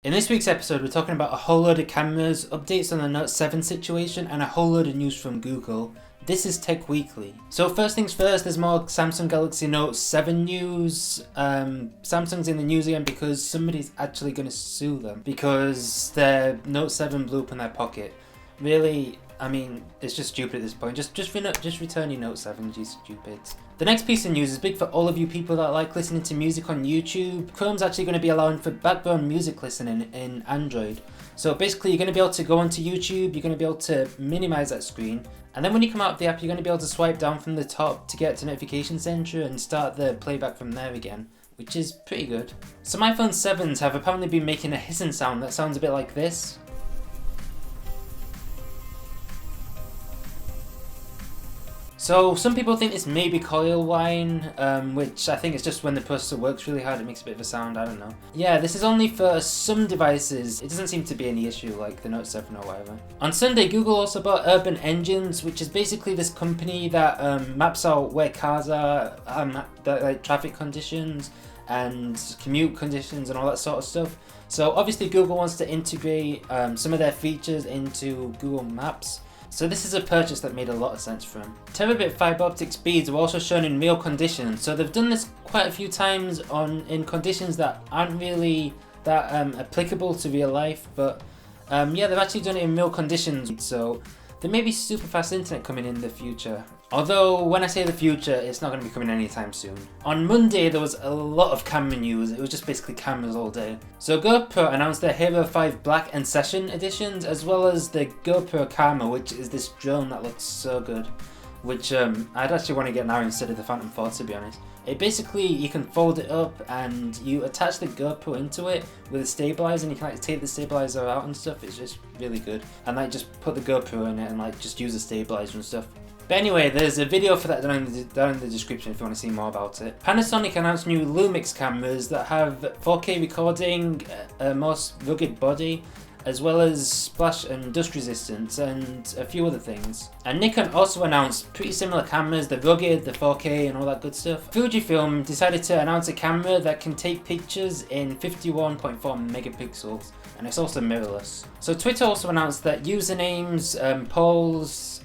In this week's episode, we're talking about a whole load of cameras, updates on the Note 7 situation, and a whole load of news from Google. This is TechWeekly. So first things first, there's more Samsung Galaxy Note 7 news. Samsung's in the news again because somebody's actually going to sue them because their Note 7 blew up in their pocket. Really, I mean, it's just stupid at this point. Just return your Note 7, you stupid. The next piece of news is big for all of you people that like listening to music on YouTube. Chrome's actually going to be allowing for background music listening in Android. So basically you're going to be able to go onto YouTube, you're going to be able to minimize that screen, and then when you come out of the app you're going to be able to swipe down from the top to get to Notification Center and start the playback from there again, which is pretty good. Some iPhone 7s have apparently been making a hissing sound that sounds a bit like this. So some people think this may be coil whine, which I think is just when the processor works really hard, it makes a bit of a sound, I don't know. Yeah, this is only for some devices. It doesn't seem to be any issue like the Note 7 or whatever. On Sunday, Google also bought Urban Engines, which is basically this company that maps out where cars are, like traffic conditions and commute conditions and all that sort of stuff. So obviously Google wants to integrate some of their features into Google Maps. So this is a purchase that made a lot of sense for them. Terabit fiber optic speeds were also shown in real conditions, so they've done this quite a few times in conditions that aren't really that applicable to real life, but yeah, they've actually done it in real conditions, so there may be super fast internet coming in the future. Although, when I say the future, it's not going to be coming anytime soon. On Monday, there was a lot of camera news. It was just basically cameras all day. So GoPro announced their Hero 5 Black and Session editions, as well as the GoPro Karma, which is this drone that looks so good. Which I'd actually want to get now instead of the Phantom 4, to be honest. It basically, you can fold it up and you attach the GoPro into it with a stabilizer, and you can like take the stabilizer out and stuff. It's just really good. And like just put the GoPro in it and like just use the stabilizer and stuff. But anyway, there's a video for that down in the description if you want to see more about it. Panasonic announced new Lumix cameras that have 4K recording, a more rugged body, as well as splash and dust resistance, and a few other things. And Nikon also announced pretty similar cameras, the rugged, the 4K and all that good stuff. Fujifilm decided to announce a camera that can take pictures in 51.4 megapixels, and it's also mirrorless. So Twitter also announced that usernames, polls,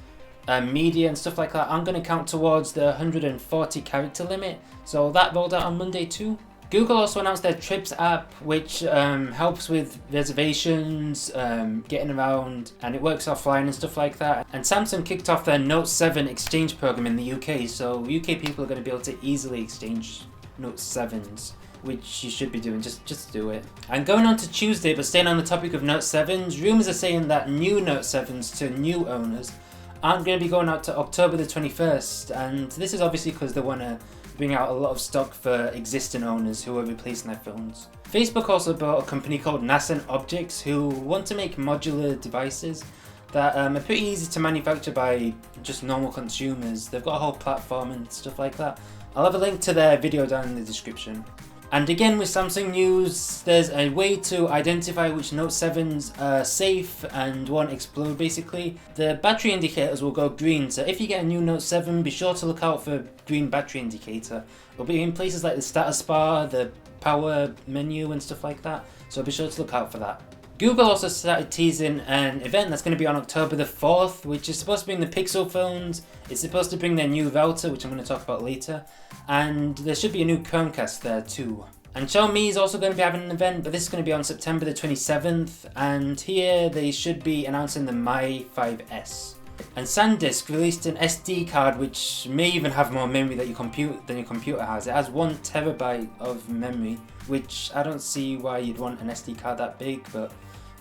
media and stuff like that aren't going to count towards the 140 character limit, so that rolled out on Monday too. Google also announced their Trips app, which helps with reservations, getting around, and it works offline and stuff like that. And Samsung kicked off their Note 7 exchange program in the UK, so UK people are going to be able to easily exchange Note 7s, which you should be doing, just do it. And going on to Tuesday, but staying on the topic of Note 7s, rumours are saying that new Note 7s to new owners aren't going to be going out to October the 21st, and this is obviously because they want to bring out a lot of stock for existing owners who are replacing their phones. Facebook also bought a company called Nascent Objects who want to make modular devices that are pretty easy to manufacture by just normal consumers. They've got a whole platform and stuff like that. I'll have a link to their video down in the description. And again with Samsung news, there's a way to identify which Note 7s are safe and won't explode basically. The battery indicators will go green, so if you get a new Note 7, be sure to look out for green battery indicator. It'll be in places like the status bar, the power menu and stuff like that, so be sure to look out for that. Google also started teasing an event that's going to be on October the 4th, which is supposed to bring the Pixel phones. It's supposed to bring their new router, which I'm going to talk about later. And there should be a new Chromecast there too. And Xiaomi is also going to be having an event, but this is going to be on September the 27th. And here they should be announcing the Mi 5S. And SanDisk released an SD card which may even have more memory than your computer has. It has 1 terabyte of memory, which I don't see why you'd want an SD card that big, but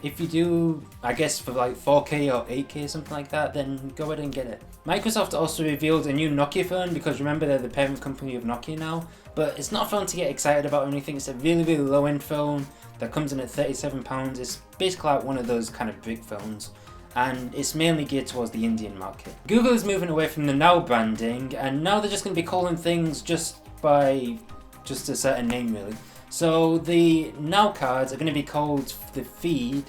if you do, I guess for like 4K or 8K or something like that, then go ahead and get it. Microsoft also revealed a new Nokia phone, because remember they're the parent company of Nokia now, but it's not a phone to get excited about or anything. It's a really low end phone that comes in at £37. It's basically like one of those kind of brick phones, and it's mainly geared towards the Indian market. Google is moving away from the Now branding, and now they're just going to be calling things just by a certain name really. So the Now cards are going to be called the Feed,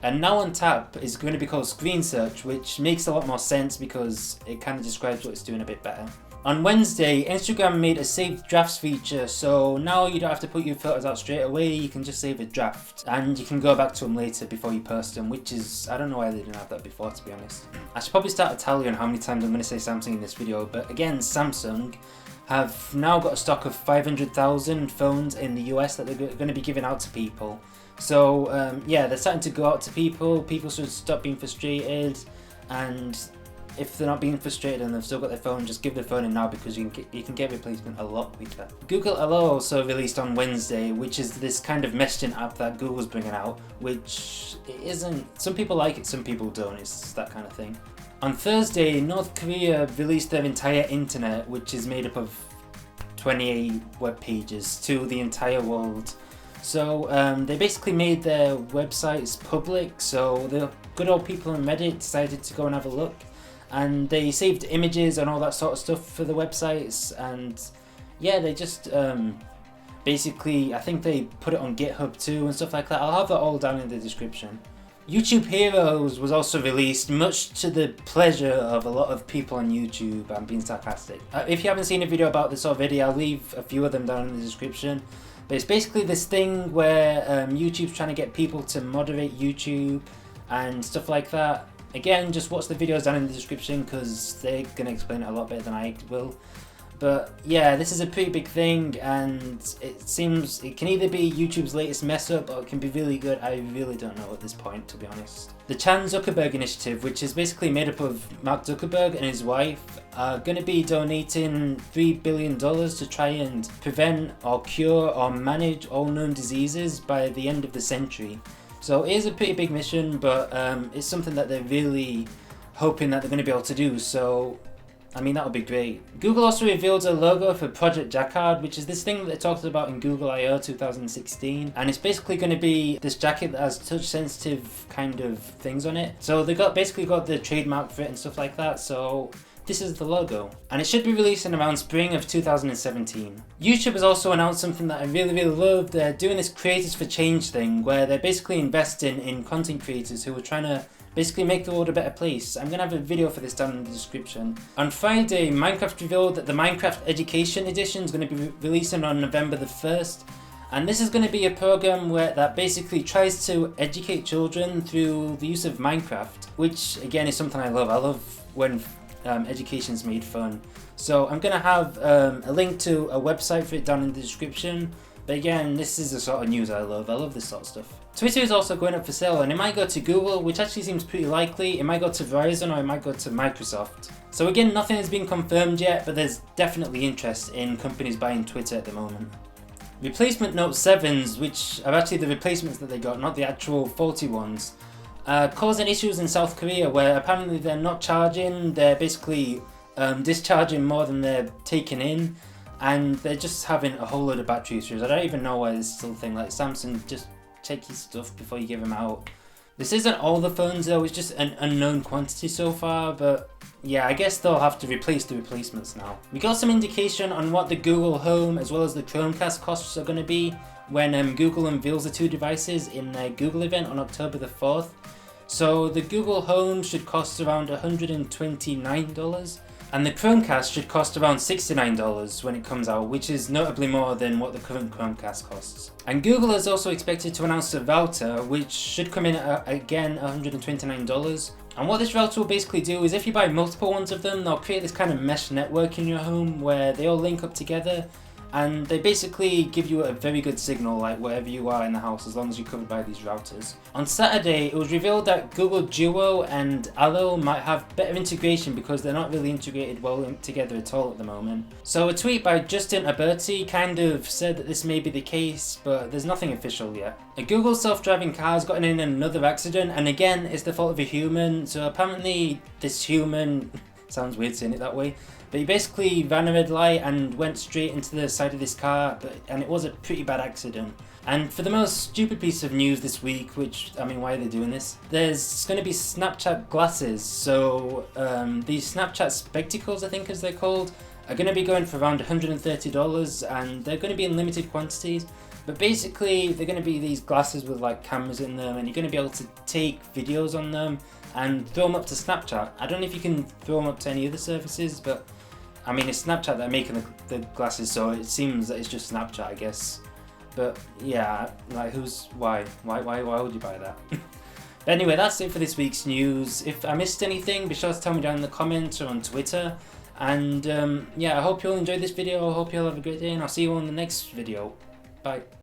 and Now on Tap is going to be called Screen Search, which makes a lot more sense because it kind of describes what it's doing a bit better. On Wednesday, Instagram made a save drafts feature, so now you don't have to put your photos out straight away, you can just save a draft and you can go back to them later before you post them, which is, I don't know why they didn't have that before, to be honest. I should probably start a tally on how many times I'm going to say Samsung in this video, but again, Samsung have now got a stock of 500,000 phones in the US that they're going to be giving out to people. So yeah, they're starting to go out to people should stop being frustrated, and if they're not being frustrated and they've still got their phone, just give their phone in now, because you can get a replacement a lot quicker. Google Allo also released on Wednesday, which is this kind of messaging app that Google's bringing out, which it isn't, some people like it, some people don't, it's that kind of thing. On Thursday, North Korea released their entire internet, which is made up of 28 web pages, to the entire world. So they basically made their websites public, so the good old people on Reddit decided to go and have a look. And they saved images and all that sort of stuff for the websites, and yeah, they just basically, I think they put it on GitHub too and stuff like that. I'll have that all down in the description. YouTube Heroes was also released, much to the pleasure of a lot of people on YouTube. I'm being sarcastic. If you haven't seen a video about this already, I'll leave a few of them down in the description. But it's basically this thing where YouTube's trying to get people to moderate YouTube and stuff like that. Again, just watch the videos down in the description because they're going to explain it a lot better than I will. But yeah, this is a pretty big thing, and it seems it can either be YouTube's latest mess up or it can be really good. I really don't know at this point, to be honest. The Chan Zuckerberg Initiative, which is basically made up of Mark Zuckerberg and his wife, are going to be donating $3 billion to try and prevent or cure or manage all known diseases by the end of the century. So it is a pretty big mission, but it's something that they're really hoping that they're going to be able to do. So, I mean, that would be great. Google also revealed a logo for Project Jacquard, which is this thing that they talked about in Google I/O 2016. And it's basically going to be this jacket that has touch sensitive kind of things on it. So they basically got the trademark for it and stuff like that. So this is the logo, and it should be releasing around spring of 2017. YouTube has also announced something that I really love. They're doing this Creators for Change thing, where they're basically investing in content creators who are trying to basically make the world a better place. I'm going to have a video for this down in the description. On Friday, Minecraft revealed that the Minecraft Education Edition is going to be releasing on November the 1st. And this is going to be a program that basically tries to educate children through the use of Minecraft, which again is something I love. I love when education's made fun. So I'm going to have a link to a website for it down in the description. But again, this is the sort of news I love. I love this sort of stuff. Twitter is also going up for sale, and it might go to Google, which actually seems pretty likely. It might go to Verizon, or it might go to Microsoft. So again, nothing has been confirmed yet, but there's definitely interest in companies buying Twitter at the moment. Replacement Note 7s, which are actually the replacements that they got, not the actual faulty ones, causing issues in South Korea, where apparently they're not charging, they're basically discharging more than they're taking in, and they're just having a whole load of battery issues. I don't even know why this is still a thing. Like, Samsung, just check your stuff before you give them out. This isn't all the phones though, it's just an unknown quantity so far, but yeah, I guess they'll have to replace the replacements now. We got some indication on what the Google Home as well as the Chromecast costs are going to be when Google unveils the two devices in their Google event on October the 4th. So the Google Home should cost around $129, and the Chromecast should cost around $69 when it comes out, which is notably more than what the current Chromecast costs. And Google is also expected to announce a router, which should come in at, again, $129. And what this router will basically do is if you buy multiple ones of them, they'll create this kind of mesh network in your home where they all link up together, and they basically give you a very good signal, like wherever you are in the house, as long as you're covered by these routers. On Saturday, it was revealed that Google Duo and Allo might have better integration because they're not really integrated well together at all at the moment. So a tweet by Justin Alberti kind of said that this may be the case, but there's nothing official yet. A Google self-driving car has gotten in another accident, and again, it's the fault of a human. So apparently this human, sounds weird saying it that way, but he basically ran a red light and went straight into the side of this car, and it was a pretty bad accident. And for the most stupid piece of news this week, which, I mean, why are they doing this? There's going to be Snapchat glasses. So these Snapchat spectacles, I think as they're called, are going to be going for around $130, and they're going to be in limited quantities. But basically, they're going to be these glasses with like cameras in them, and you're going to be able to take videos on them and throw them up to Snapchat. I don't know if you can throw them up to any other services, but I mean, it's Snapchat that are making the glasses, so it seems that it's just Snapchat, I guess. But yeah, like why would you buy that? But anyway, that's it for this week's news. If I missed anything, be sure to tell me down in the comments or on Twitter. And yeah, I hope you all enjoyed this video. I hope you all have a great day, and I'll see you on the next video. Bye.